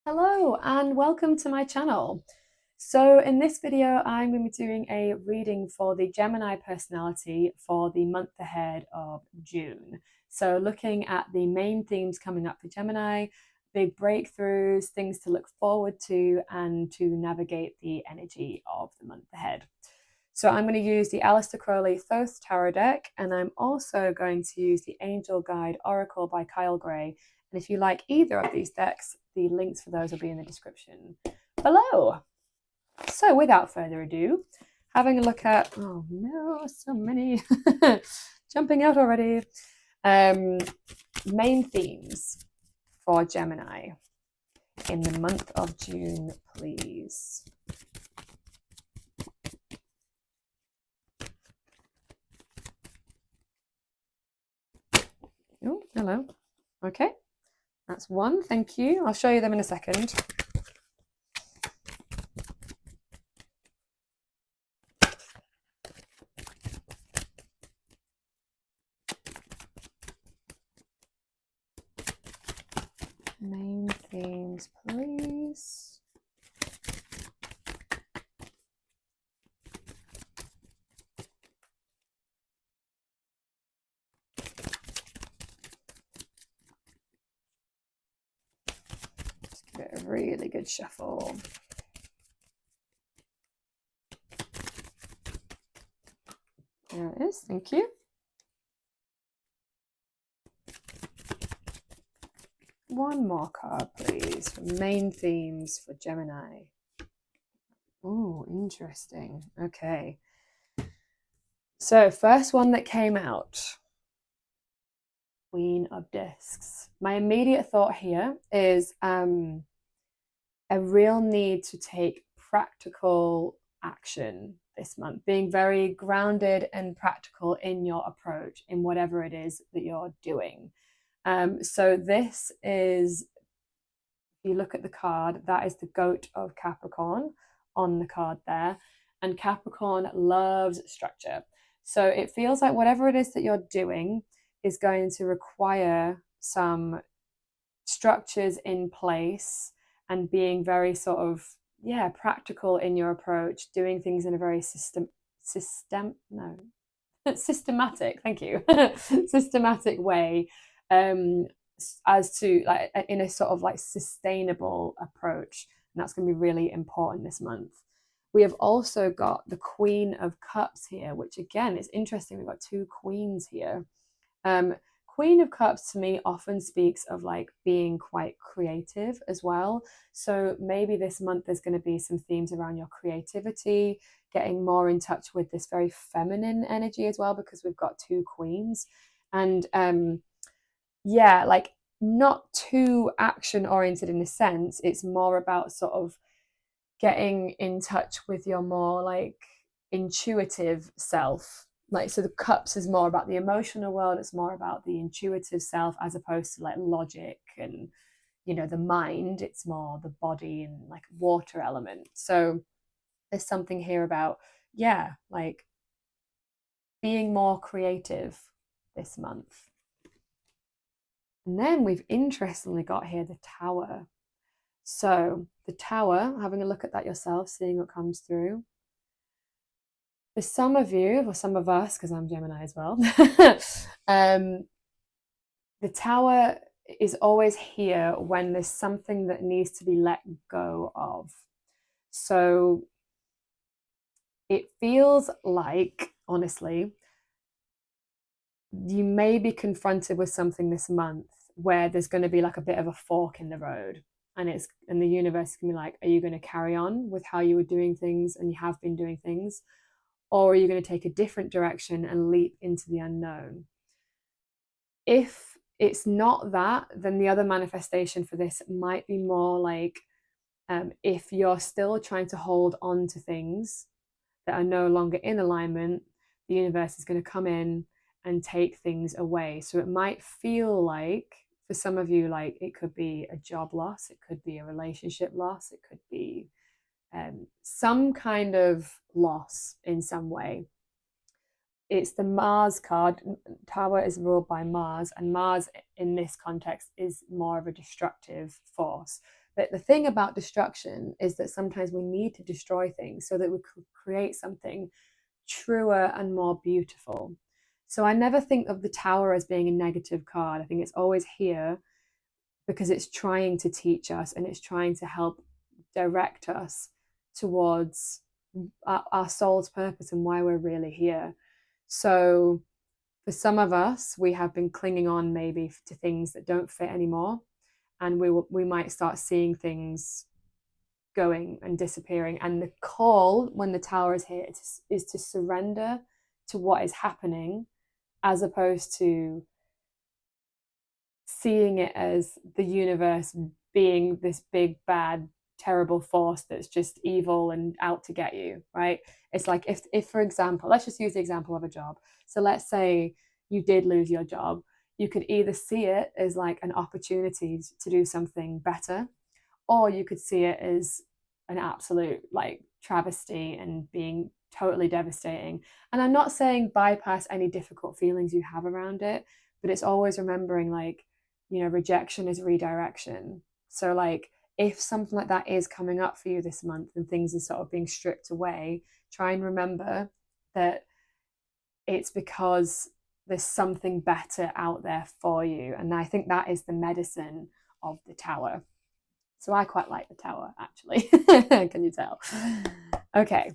Hello and welcome to my channel. So in this video, I'm going to be doing a reading for the Gemini personality for the month ahead of June. So looking at the main themes coming up for Gemini, big breakthroughs, things to look forward to, and to navigate the energy of the month ahead. So I'm going to use the Aleister Crowley Thoth Tarot Deck, and I'm also going to use the Angel Guide Oracle by Kyle Gray. And if you like either of these decks, the links for those will be in the description below. So without further ado, having a look at, oh no, so many jumping out already. Main themes for Gemini in the month of June, please. Oh, hello. Okay, that's one. Thank you. I'll show you them in a second. Main themes, please. Just give it a really good shuffle. There it is. Thank you. One more card, please, for main themes for Gemini. Oh, interesting. Okay. So, first one that came out, Queen of Discs. My immediate thought here is a real need to take practical action this month, being very grounded and practical in your approach in whatever it is that you're doing. So this is, if you look at the card, that is the goat of Capricorn on the card there. And Capricorn loves structure. So it feels like whatever it is that you're doing is going to require some structures in place and being very sort of, practical in your approach, doing things in a very systematic, thank you, systematic way, as to like in a sort of like sustainable approach. And that's going to be really important this month. We have also got the Queen of Cups here, which again is interesting. We've got two queens here. Queen of Cups to me often speaks of like being quite creative as well. So maybe this month there's going to be some themes around your creativity, getting more in touch with this very feminine energy as well, because we've got two queens. And like not too action oriented in a sense. It's more about sort of getting in touch with your more like intuitive self. Like, so the cups is more about the emotional world, it's more about the intuitive self as opposed to like logic and the mind. It's more the body and like water element. So there's something here about like being more creative this month. And then we've interestingly got here the Tower. So the Tower, having a look at that yourself, seeing what comes through. For some of you, or some of us, because I'm Gemini as well, the Tower is always here when there's something that needs to be let go of. So it feels like, honestly, you may be confronted with something this month where there's going to be like a bit of a fork in the road, and the universe can be like, are you going to carry on with how you were doing things and you have been doing things, or are you going to take a different direction and leap into the unknown? If it's not that, then the other manifestation for this might be more like, if you're still trying to hold on to things that are no longer in alignment, the universe is going to come in and take things away. So it might feel like, for some of you, like it could be a job loss, it could be a relationship loss, it could be some kind of loss in some way. It's the Mars card. Tower is ruled by Mars, and Mars in this context is more of a destructive force. But the thing about destruction is that sometimes we need to destroy things so that we could create something truer and more beautiful. So I never think of the Tower as being a negative card. I think it's always here because it's trying to teach us and it's trying to help direct us towards our soul's purpose and why we're really here. So for some of us, we have been clinging on maybe to things that don't fit anymore, and we might start seeing things going and disappearing. And the call when the Tower is here is to surrender to what is happening, as opposed to seeing it as the universe being this big bad terrible force that's just evil and out to get you, right? It's like if for example, let's just use the example of a job. So let's say you did lose your job, you could either see it as like an opportunity to do something better, or you could see it as an absolute like travesty and being totally devastating. And I'm not saying bypass any difficult feelings you have around it, but it's always remembering, like, you know, rejection is redirection. So like if something like that is coming up for you this month and things are sort of being stripped away, try and remember that it's because there's something better out there for you. And I think that is the medicine of the Tower. So I quite like the Tower, actually. Can you tell? Okay.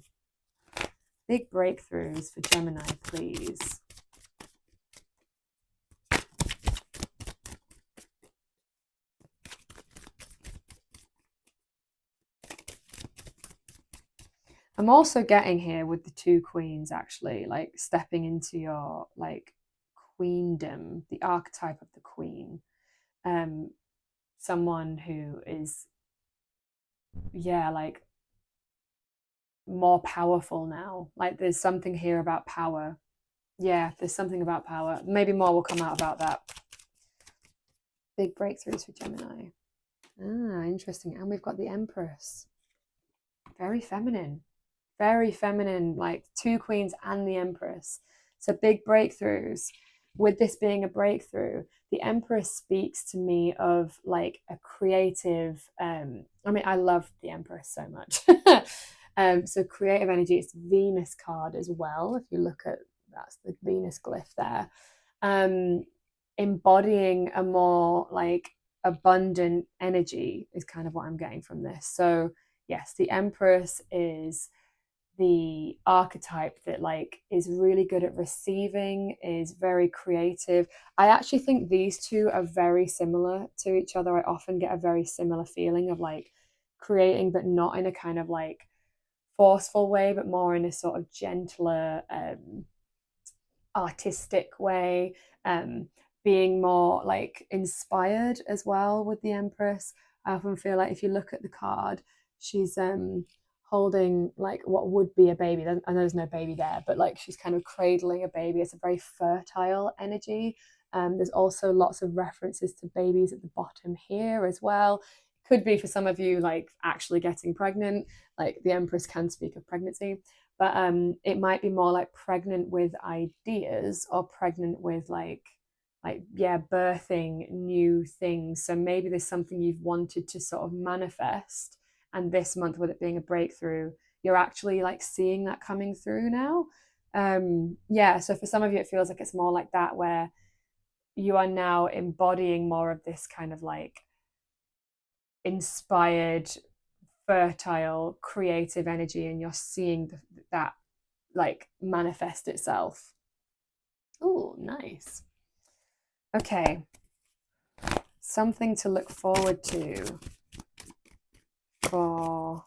Big breakthroughs for Gemini, please. I'm also getting here with the two queens, actually, like stepping into your like queendom, the archetype of the queen. Someone who is, yeah, like more powerful now. Like there's something here about power. Yeah, there's something about power. Maybe more will come out about that. Big breakthroughs for Gemini. Ah, interesting. And we've got the Empress. Very feminine. Very feminine, like two queens and the Empress. So big breakthroughs. With this being a breakthrough, the Empress speaks to me of like a creative, I mean, I love the Empress so much. So creative energy, it's Venus card as well. If you look at, that's the Venus glyph there. Embodying a more like abundant energy is kind of what I'm getting from this. So yes, the Empress is the archetype that like is really good at receiving, is very creative. I actually think these two are very similar to each other. I often get a very similar feeling of like creating, but not in a kind of like forceful way, but more in a sort of gentler, artistic way, being more like inspired as well with the Empress. I often feel like if you look at the card, she's holding like what would be a baby. I know there's no baby there, but like she's kind of cradling a baby. It's a very fertile energy. There's also lots of references to babies at the bottom here as well. Could be for some of you like actually getting pregnant. Like the Empress can speak of pregnancy, but it might be more like pregnant with ideas or pregnant with like yeah, birthing new things. So maybe there's something you've wanted to sort of manifest, and this month with it being a breakthrough, you're actually like seeing that coming through now. Yeah, so for some of you it feels like it's more like that, where you are now embodying more of this kind of like inspired, fertile, creative energy, and you're seeing that like manifest itself. Oh, nice. Okay, something to look forward to for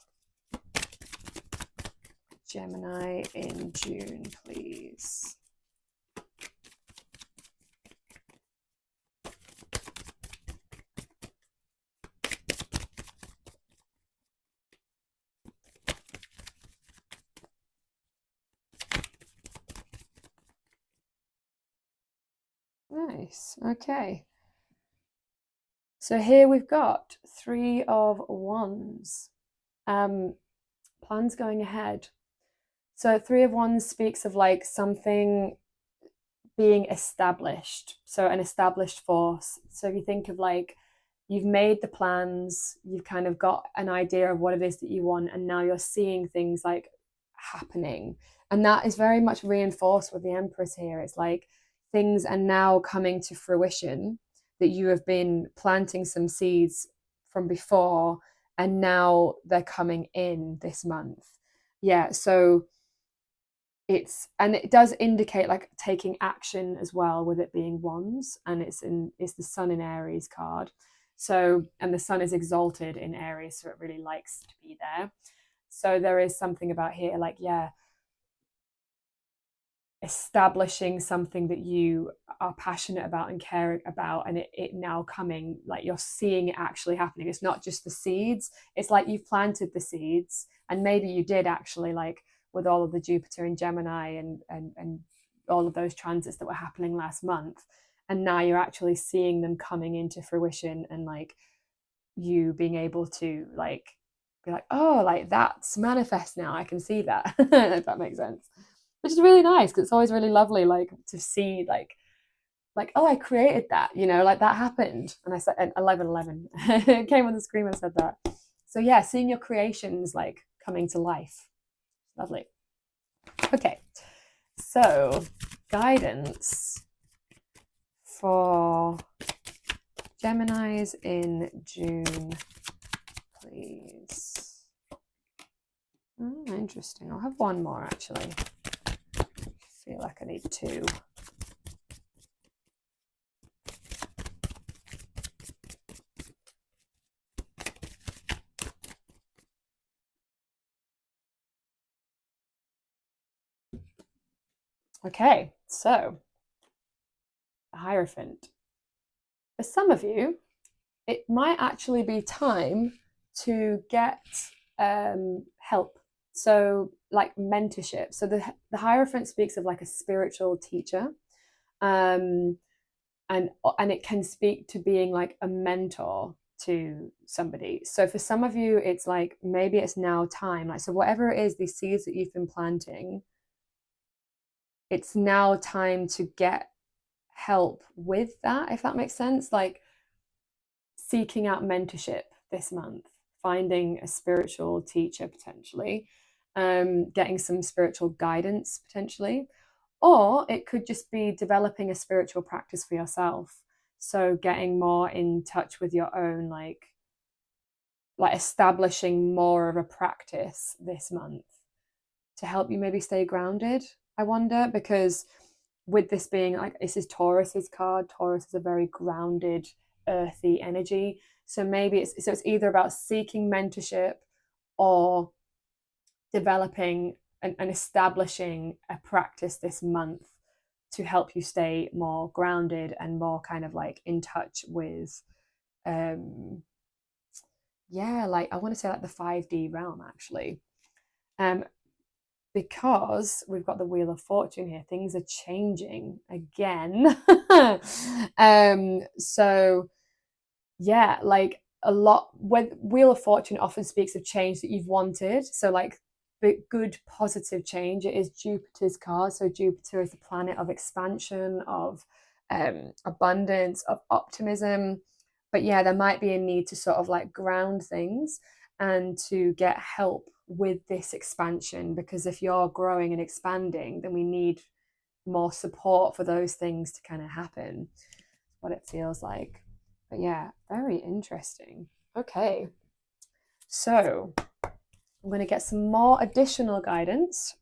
Gemini in June, please. Nice. Okay. So here we've got 3 of Wands. Plans going ahead. So 3 of Wands speaks of like something being established. So an established force. So if you think of like you've made the plans, you've kind of got an idea of what it is that you want, and now you're seeing things like happening. And that is very much reinforced with the Empress here. It's like things are now coming to fruition that you have been planting some seeds from before, and now they're coming in this month. Yeah, so and it does indicate like taking action as well, with it being wands, and it's the Sun in Aries card. So, and the Sun is exalted in Aries, so it really likes to be there. So there is something about here, like, yeah, establishing something that you are passionate about and care about, and it now coming, like you're seeing it actually happening. It's not just the seeds, it's like you've planted the seeds, and maybe you did actually, like with all of the Jupiter in Gemini and all of those transits that were happening last month, and now you're actually seeing them coming into fruition, and like you being able to like be like, oh, like that's manifest now, I can see that. If that makes sense, which is really nice, because it's always really lovely, like to see like oh, I created that, you know, like that happened. And I said 1111 it came on the screen when I said that. So yeah, seeing your creations like coming to life, lovely. Okay, so guidance for Geminis in June, please. Interesting. I'll have one more actually. I feel like I need two. Okay, so the Hierophant. For some of you, it might actually be time to get help. So like mentorship. So the Hierophant speaks of like a spiritual teacher. And it can speak to being like a mentor to somebody. So for some of you, it's like maybe it's now time. Like, so whatever it is, these seeds that you've been planting, it's now time to get help with that, if that makes sense. Like seeking out mentorship this month, finding a spiritual teacher potentially, getting some spiritual guidance potentially, or it could just be developing a spiritual practice for yourself. So getting more in touch with your own, like establishing more of a practice this month to help you maybe stay grounded, I wonder, because with this being like, this is Taurus's card. Taurus is a very grounded, earthy energy. So maybe it's either about seeking mentorship or developing and establishing a practice this month to help you stay more grounded and more kind of like in touch with yeah, like I want to say like the 5D realm actually. Because we've got the Wheel of Fortune here, things are changing again. So yeah, like a lot, when Wheel of Fortune often speaks of change that you've wanted. So like good positive change. It is Jupiter's card. So Jupiter is the planet of expansion, of abundance, of optimism. But yeah, there might be a need to sort of like ground things and to get help with this expansion, because if you're growing and expanding, then we need more support for those things to kind of happen. What it feels like. But yeah, very interesting. Okay, so I'm going to get some more additional guidance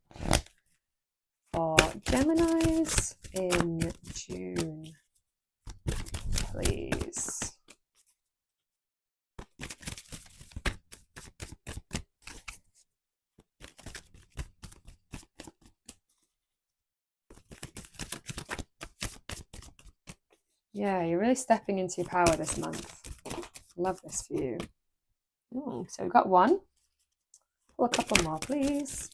for Geminis in June, please. Yeah, you're really stepping into your power this month. Love this for you. So we've got one. Pull a couple more, please.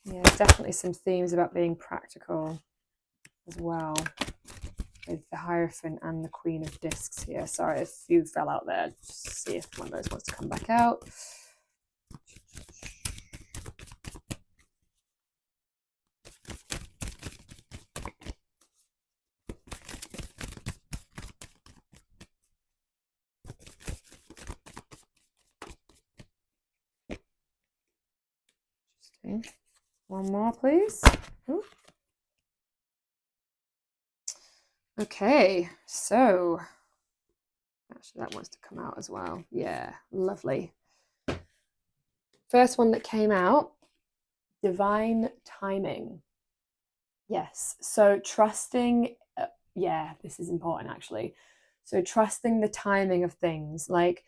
Yeah, definitely some themes about being practical as well, with the Hierophant and the Queen of Discs here. Sorry if you fell out there. Just see if one of those wants to come back out. Okay. One more, please. Ooh. Okay, so actually that wants to come out as well. Yeah, lovely. First one that came out, divine timing. Yes, so trusting, yeah, this is important actually. So trusting the timing of things. Like,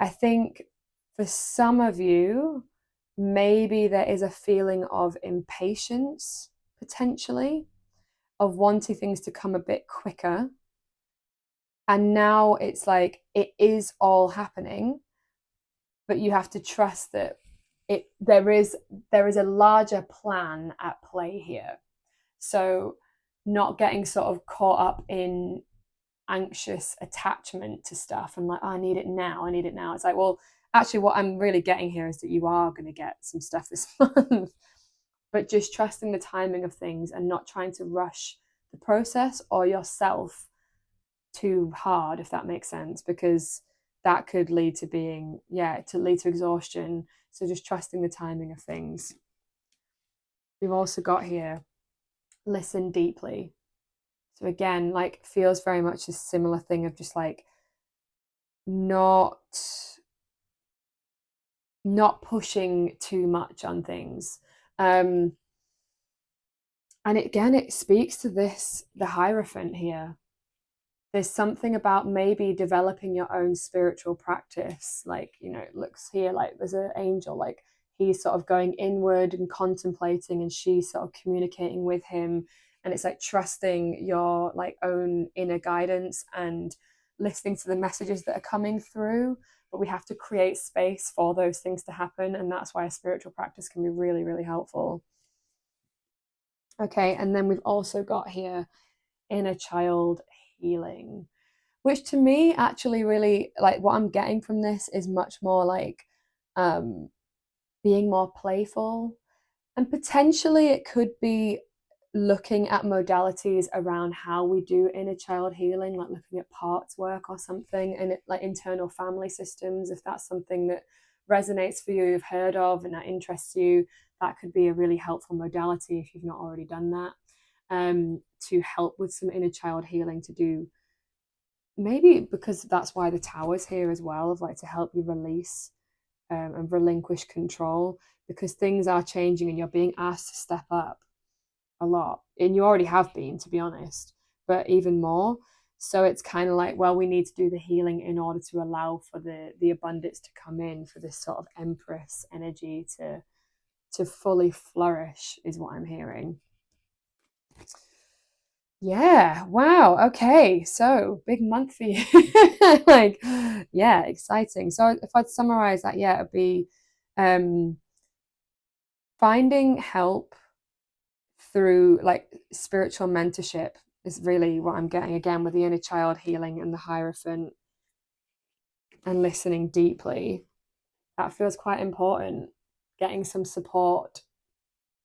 I think for some of you, maybe there is a feeling of impatience potentially, of wanting things to come a bit quicker. And now it's like it is all happening, but you have to trust that there is a larger plan at play here. So not getting sort of caught up in anxious attachment to stuff and like, oh, I need it now. It's like, well, actually what I'm really getting here is that you are going to get some stuff this month, but just trusting the timing of things and not trying to rush the process or yourself too hard, if that makes sense, because that could lead to exhaustion. So just trusting the timing of things. We've also got here, listen deeply. So again, like, feels very much a similar thing of just like not pushing too much on things. And again, it speaks to the Hierophant here. There's something about maybe developing your own spiritual practice. Like, it looks here like there's an angel, like he's sort of going inward and contemplating, and she's sort of communicating with him. And it's like trusting your like own inner guidance and listening to the messages that are coming through. But we have to create space for those things to happen. And that's why a spiritual practice can be really, really helpful. Okay, and then we've also got here inner child healing, which to me actually really, like, what I'm getting from this is much more like being more playful, and potentially it could be looking at modalities around how we do inner child healing, like looking at parts work or something, and like internal family systems, if that's something that resonates for you, you've heard of, and that interests you. That could be a really helpful modality if you've not already done that, to help with some inner child healing, to do maybe, because that's why the Tower's here as well, of like to help you release and relinquish control, because things are changing and you're being asked to step up a lot, and you already have been, to be honest, but even more. So it's kind of like, well, we need to do the healing in order to allow for the abundance to come in, for this sort of Empress energy to fully flourish, is what I'm hearing. Yeah, wow. Okay, so big month for you. Like, yeah, exciting. So if I'd summarize that, yeah, it'd be finding help through like spiritual mentorship is really what I'm getting, again, with the inner child healing and the Hierophant, and listening deeply. That feels quite important. Getting some support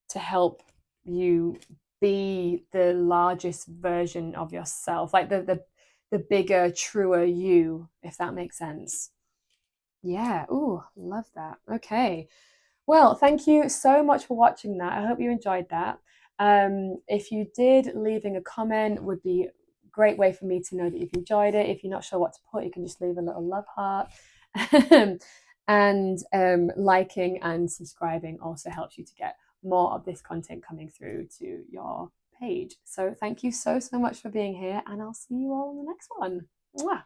to help you be the largest version of yourself, like the bigger, truer you, if that makes sense. Yeah. Ooh, love that. Okay. Well, thank you so much for watching that. I hope you enjoyed that. If you did, leaving a comment would be a great way for me to know that you've enjoyed it. If you're not sure what to put, you can just leave a little love heart. And liking and subscribing also helps you to get more of this content coming through to your page. So thank you so much for being here, and I'll see you all in the next one. Mwah.